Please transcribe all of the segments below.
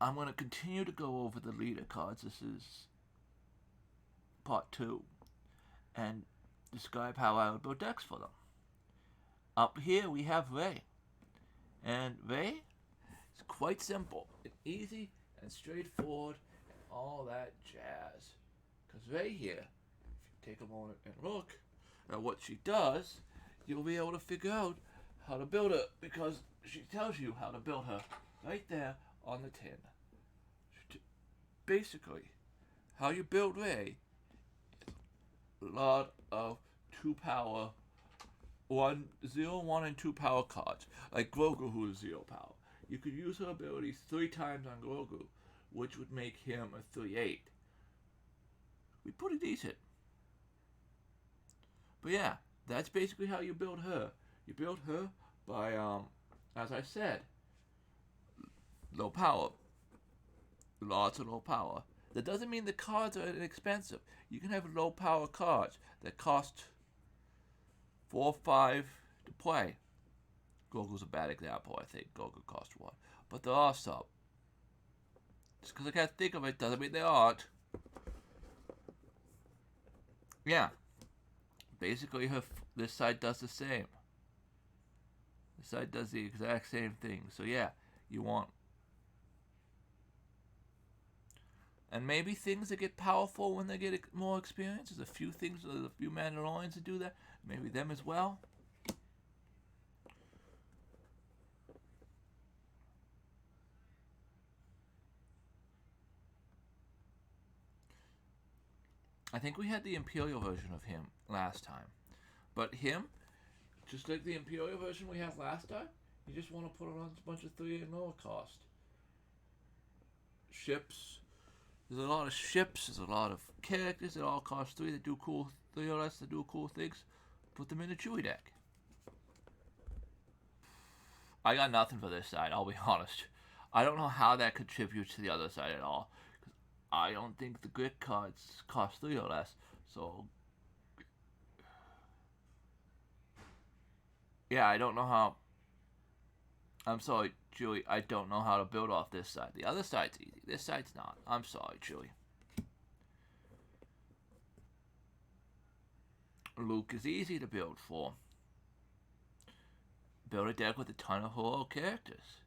I'm going to continue to go over the leader cards. This is part 2. And describe how I would build decks for them. Up here we have Ray. And Ray is quite simple and easy and straightforward and all that jazz. Because Ray here, if you take a moment and look at what she does, you'll be able to figure out how to build her, because she tells you how to build her right there on the tin. Basically, how you build Ray is a lot of 2 power, 0, 1, and 2 power cards, like Grogu, who is 0 power. You could use her abilities 3 times on Grogu, which would make him a 3/8. Be pretty decent. But yeah, that's basically how you build her. You build her by, as I said, low power. Lots of low power. That doesn't mean the cards are inexpensive. You can have low power cards that cost 4 or 5 to play. Goku's a bad example, I think. Goku cost 1. But there are some. Just because I can't think of it doesn't mean they aren't. Yeah. Basically, this side does the same. This side does the exact same thing. So yeah, you want... And maybe things that get powerful when they get more experience. There's a few things, there's a few Mandalorians that do that. Maybe them as well. I think we had the Imperial version of him last time. But him, just like the Imperial version we had last time, you just want to put it on a bunch of 3 and lower cost. Ships. There's a lot of ships, there's a lot of characters that all cost 3 that do cool, 3 or less that do cool things. Put them in a Chewie deck. I got nothing for this side, I'll be honest. I don't know how that contributes to the other side at all. I don't think the grid cards cost 3 or less, so... Yeah, I don't know how... I'm sorry, Chewie, I don't know how to build off this side. The other side's easy. This side's not. I'm sorry, Chewie. Luke is easy to build for. Build a deck with a ton of hero characters.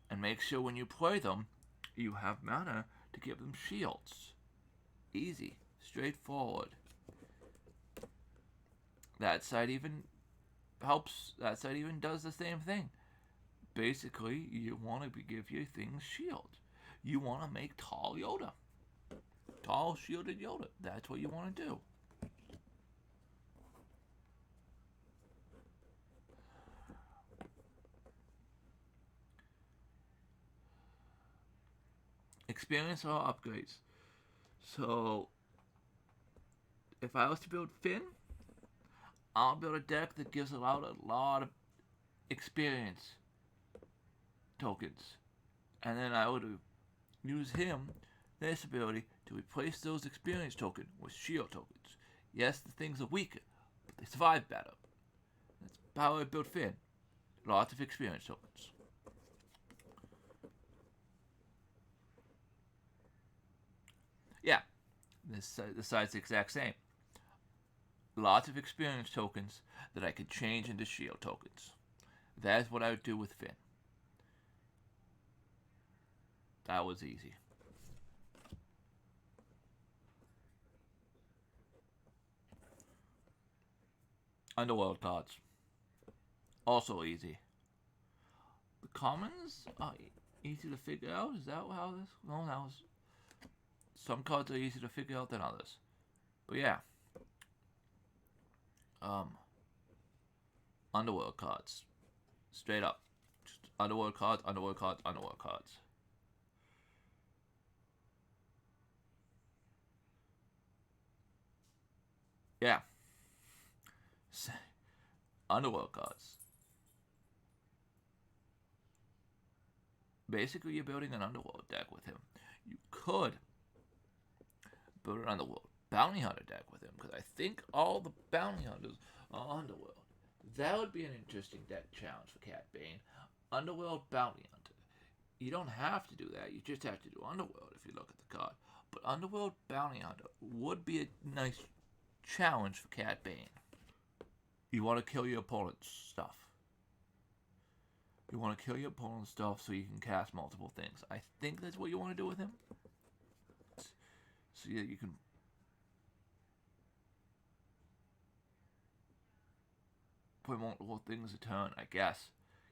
And make sure when you play them, you have mana to give them shields. Easy. Straightforward. That side even helps. That side even does the same thing. Basically, you want to give your things shields. You want to make tall Yoda. Tall, shielded Yoda. That's what you want to do. Experience or upgrades. So, if I was to build Finn, I'll build a deck that gives out a lot of experience tokens. And then I would use him, this ability, to replace those experience tokens with shield tokens. Yes, the things are weaker, but they survive better. That's how I built Finn. Lots of experience tokens. Yeah, this side's the exact same. Lots of experience tokens that I could change into shield tokens. That's what I would do with Finn. That was easy. Underworld cards. Also easy. The commons are easy to figure out. Is that how this? No, that was... Some cards are easier to figure out than others. But yeah. Underworld cards. Straight up. Just underworld cards, underworld cards, underworld cards. Yeah. Underworld cards. Basically, you're building an underworld deck with him. You could build an underworld bounty hunter deck with him, because I think all the bounty hunters are underworld. That would be an interesting deck challenge for Cat Bane. Underworld bounty hunter. You don't have to do that. You just have to do Underworld if you look at the card. But Underworld Bounty Hunter would be a nice challenge for Cad Bane. You want to kill your opponent's stuff. You want to kill your opponent's stuff so you can cast multiple things. I think that's what you want to do with him. So yeah, you can put multiple things a turn, I guess.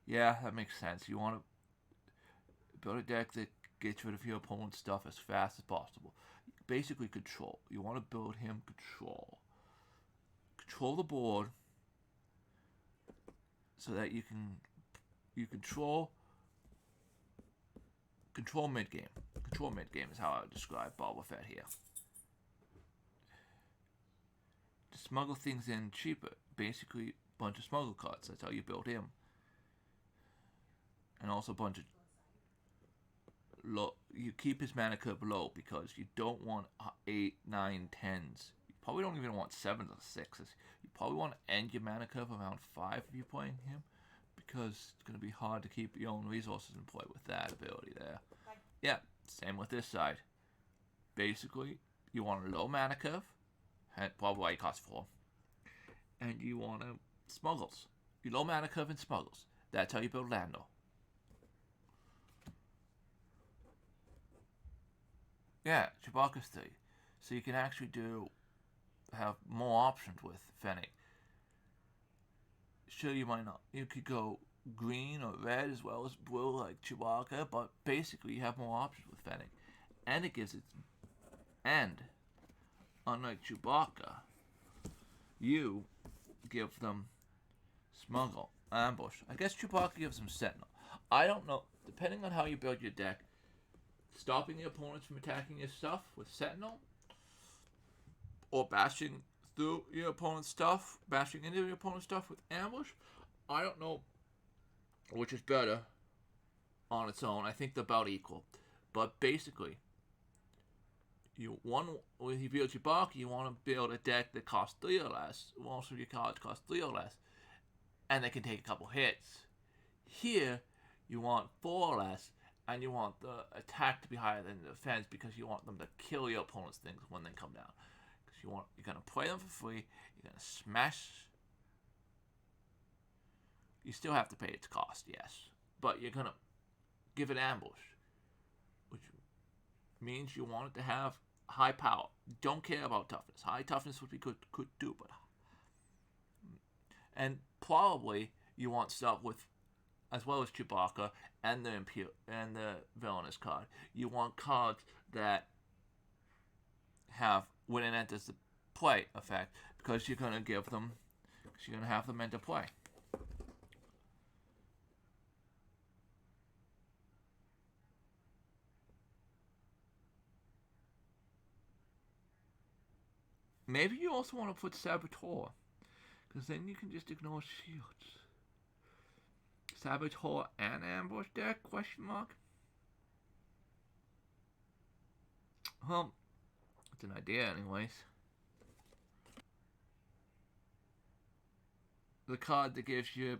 Yeah, that makes sense. You want to build a deck that gets rid of your opponent's stuff as fast as possible. Basically control. You want to build him control. Control the board so that you control mid game. Control mid game is how I would describe Boba Fett here. To smuggle things in cheaper. Basically, a bunch of smuggle cards. That's how you build him. And also a bunch of low. You keep his mana curve low because you don't want 8, 9, 10s. You probably don't even want 7s or 6s. You probably want to end your mana curve around 5 if you're playing him, because it's going to be hard to keep your own resources in play with that ability there. Yeah, same with this side. Basically, you want a low mana curve, and probably why it costs 4. And you want smuggles. You low mana curve and smuggles. That's how you build Lando. Yeah, Chewbacca's 3. So you can actually have more options with Fennec. Sure, you might not. You could go green or red as well as blue like Chewbacca, but basically you have more options with Fennec. And it gives it... And, unlike Chewbacca, you give them Smuggle, Ambush. I guess Chewbacca gives them Sentinel. I don't know. Depending on how you build your deck, stopping the opponents from attacking your stuff with Sentinel, or bashing through your opponent's stuff, bashing into your opponent's stuff with Ambush, I don't know which is better on its own. I think they're about equal. But basically, when you build Chewbacca, you want to build a deck that costs 3 or less. Most of your cards cost 3 or less, and they can take a couple hits. Here, you want 4 or less, and you want the attack to be higher than the defense because you want them to kill your opponent's things when they come down. Because you're going to play them for free. You're going to smash. You still have to pay its cost, yes, but you're going to give it ambush, which means you want it to have high power. Don't care about toughness. High toughness would be could do, but and probably you want stuff with, as well as Chewbacca and the villainous card. You want cards that have when it enters the play effect, because you're gonna give them, because you're gonna have them enter play. Maybe you also want to put Saboteur, because then you can just ignore shields. Saboteur and ambush deck? Question mark. Well, it's an idea, anyways. The card that gives you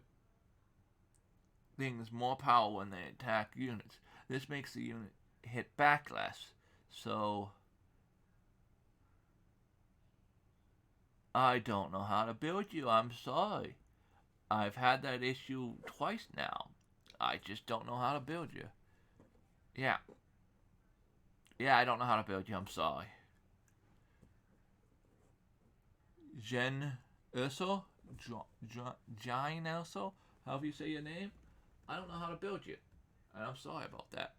things more power when they attack units. This makes the unit hit back less. So I don't know how to build you. I'm sorry. I've had that issue twice now. I just don't know how to build you. Yeah. Yeah, I don't know how to build you. I'm sorry. Jen Urso? Jine Urso? However you say your name? I don't know how to build you. And I'm sorry about that.